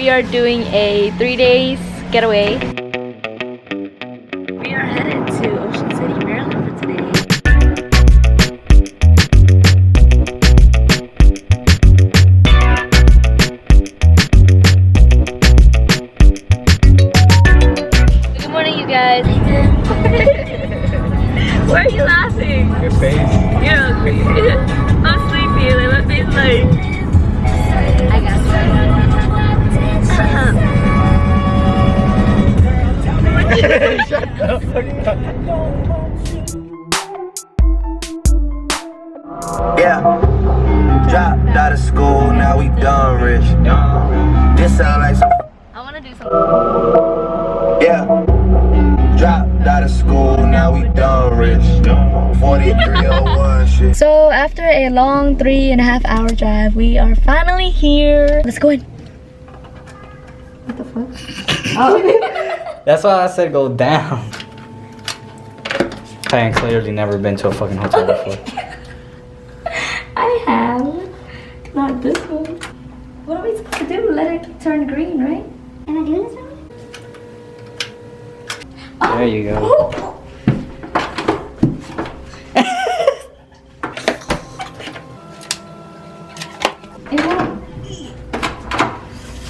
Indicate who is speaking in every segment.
Speaker 1: we are doing a 3 days getaway. We are headed to Ocean City, Maryland for today. Good morning, you guys. Why are you laughing?
Speaker 2: Your face.
Speaker 1: You're ugly. I'm sleepy. Like, my face like... I got
Speaker 2: Shut the fuck up.
Speaker 3: Yeah, dropped out of school, now we done rich. This sound like some.
Speaker 1: I want to do something.
Speaker 3: Yeah, dropped out of school, now we done rich. 4301 shit.
Speaker 1: So after a long 3.5 hour drive, we are finally here. Let's go in. What the fuck? Oh.
Speaker 2: That's why I said go down. I ain't clearly never been to a fucking hotel before.
Speaker 1: I have. Not this one. What are we supposed to do? Let it turn green, right? Am I doing this right?
Speaker 2: There you go.
Speaker 1: Oh.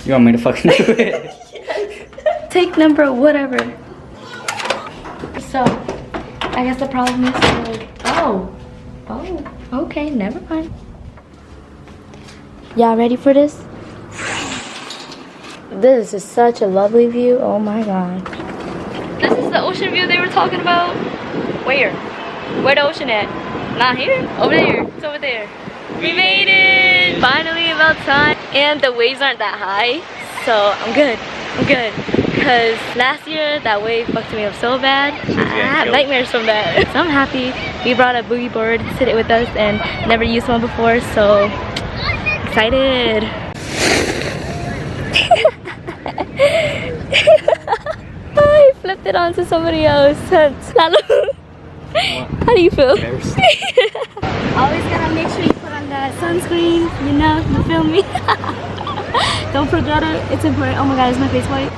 Speaker 2: You want me to fucking do it?
Speaker 1: Take number whatever. So, I guess the problem is oh, okay, never mind. Y'all ready for this? This is such a lovely view. Oh my god. This is the ocean view they were talking about. Where? Where the ocean at? Not here. Over there. It's over there. We made it! Finally, about time. And the waves aren't that high, so I'm good. I'm good. Because last year, that wave fucked me up so bad. I had nightmares from that. So I'm happy. We brought a boogie board to sit it with us and never used one before, so excited. I flipped it onto somebody else. How do you feel? Always gotta make sure you put on that sunscreen, you know, you feel me? Don't forget it, it's important. Oh my god, is my face white?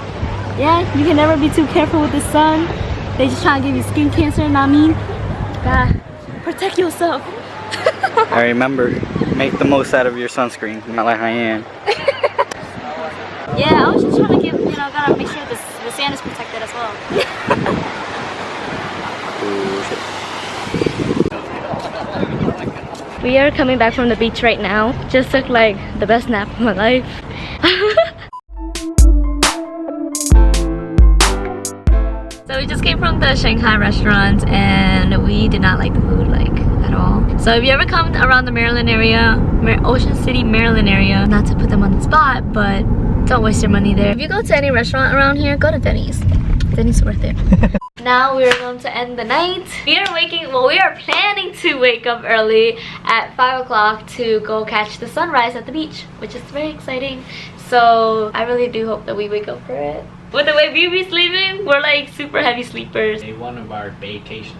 Speaker 1: Yeah, you can never be too careful with the sun. They just try to give you skin cancer, you know what I mean? Gotta protect yourself.
Speaker 2: I remember, make the most out of your sunscreen, not like I am.
Speaker 1: Yeah, I was just trying to give, you know, gotta make sure the sand is protected as well.
Speaker 2: Ooh, shit.
Speaker 1: We are coming back from the beach right now. Just took like the best nap of my life. So we just came from the Shanghai restaurant and we did not like the food like at all. So if you ever come around the Maryland area, Ocean City, Maryland area, not to put them on the spot, but don't waste your money there. If you go to any restaurant around here, go to Denny's. Denny's worth it. Now we're going to end the night. We are planning to wake up early at 5 o'clock to go catch the sunrise at the beach, which is very exciting. So I really do hope that we wake up for it. With the way we be sleeping, we're like super heavy sleepers.
Speaker 4: Day one of our vacation.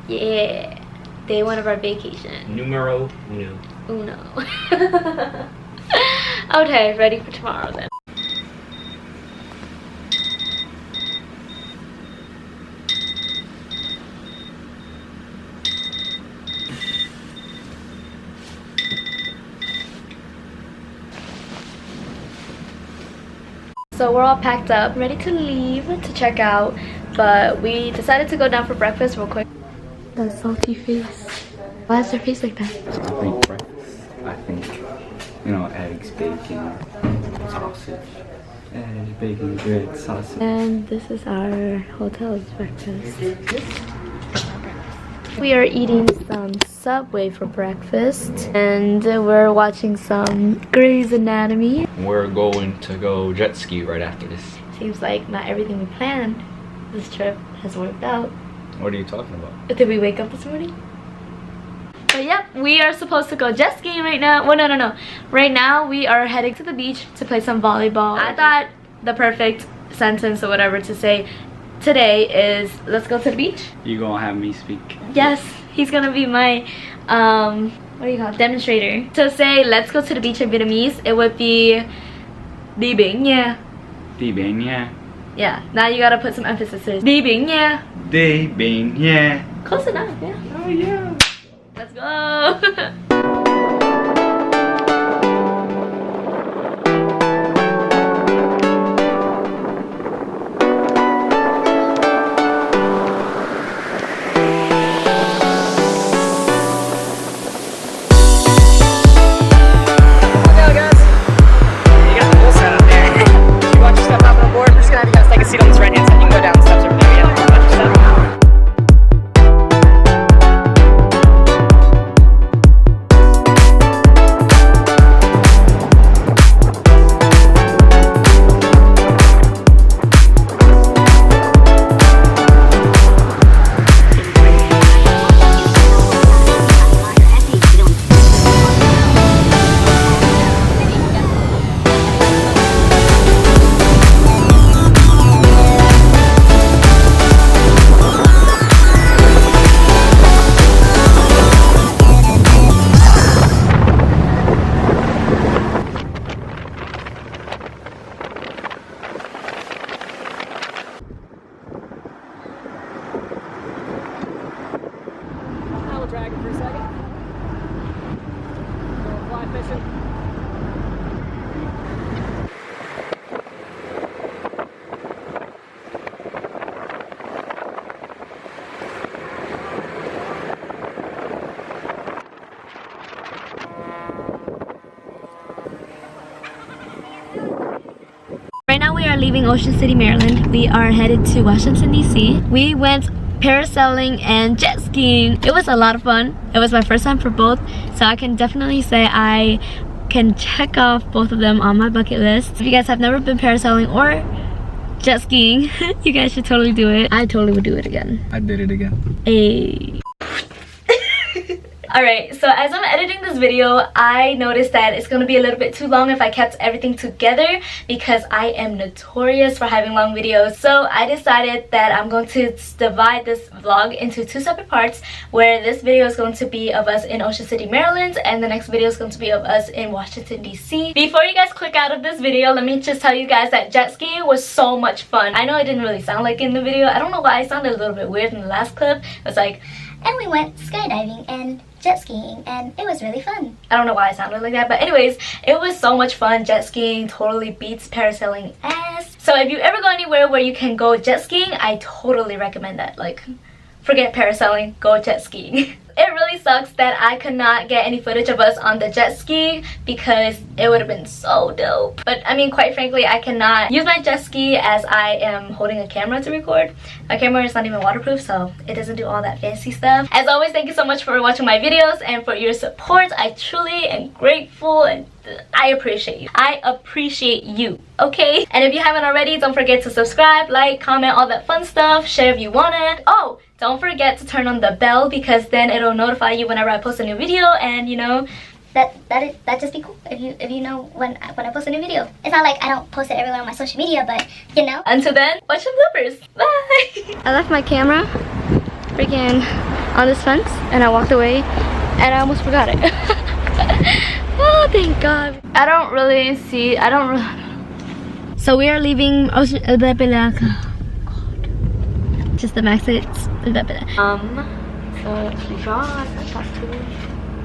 Speaker 1: Yeah, day one of our vacation.
Speaker 4: Numero uno.
Speaker 1: Uno. Okay, ready for tomorrow then. So we're all packed up, ready to leave, to check out, but we decided to go down for breakfast real quick. That salty face. Why is their face like that?
Speaker 2: I think breakfast. I think, you know, eggs, bacon, sausage. Eggs, bacon, grits, sausage.
Speaker 1: And this is our hotel's breakfast. We are eating some Subway for breakfast, and we're watching some Grey's Anatomy.
Speaker 4: We're going to go jet ski right after this.
Speaker 1: Seems like not everything we planned this trip has worked out.
Speaker 4: What are you talking about?
Speaker 1: Did we wake up this morning? But yep, we are supposed to go jet skiing right now. Well, no. Right now, we are heading to the beach to play some volleyball. I thought the perfect sentence or whatever to say today is, let's go to the beach.
Speaker 2: You gonna have me speak?
Speaker 1: Yes, he's gonna be my, what do you call it? Demonstrator. To say, let's go to the beach in Vietnamese, it would be, Đi biển nha.
Speaker 2: Đi biển nha.
Speaker 1: Yeah, now you gotta put some emphasis. Đi biển nha.
Speaker 2: Đi biển nha.
Speaker 1: Close enough, yeah.
Speaker 2: Oh yeah.
Speaker 1: Let's go.
Speaker 5: Dragon for a second. Fly fishing.
Speaker 1: Right now we are leaving Ocean City, Maryland. We are headed to Washington, D.C. We went parasailing and jet skiing. It was a lot of fun. It was my first time for both, so I can definitely say I can check off both of them on my bucket list. If you guys have never been parasailing or jet skiing, you guys should totally do it. I totally would do it again.
Speaker 2: I did it again.
Speaker 1: Ayy. Alright, so as I'm editing this video, I noticed that it's going to be a little bit too long if I kept everything together because I am notorious for having long videos. So I decided that I'm going to divide this vlog into two separate parts, where this video is going to be of us in Ocean City, Maryland, and the next video is going to be of us in Washington, D.C. Before you guys click out of this video, let me just tell you guys that jet skiing was so much fun. I know it didn't really sound like it in the video. I don't know why I sounded a little bit weird in the last clip. It was like,
Speaker 6: and we went skydiving and jet skiing, and it was really fun.
Speaker 1: I don't know why I sounded like that, but anyways, it was so much fun. Jet skiing totally beats parasailing ass. So if you ever go anywhere where you can go jet skiing, I totally recommend that. Like, forget parasailing, go jet skiing. It really sucks that I could not get any footage of us on the jet ski because it would have been so dope. But I mean, quite frankly, I cannot use my jet ski as I am holding a camera to record. My camera is not even waterproof, so it doesn't do all that fancy stuff. As always, thank you so much for watching my videos and for your support. I truly am grateful and I appreciate you. I appreciate you, okay? And if you haven't already, don't forget to subscribe, like, comment, all that fun stuff. Share if you wanna. Oh, don't forget to turn on the bell because then it'll notify you whenever I post a new video, and you know,
Speaker 6: That just be cool if you know when I post a new video. It's not like I don't post it everywhere on my social media, but you know.
Speaker 1: Until then, watch some bloopers. Bye. I left my camera freaking on this fence and I walked away and I almost forgot it. Oh, thank God. I don't really. So we are leaving Ocean. Just the max it's. So John part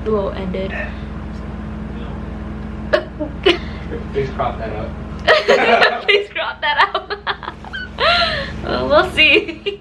Speaker 1: 2 will ended.
Speaker 4: Please crop that out.
Speaker 1: Please crop that out. Well, we'll see.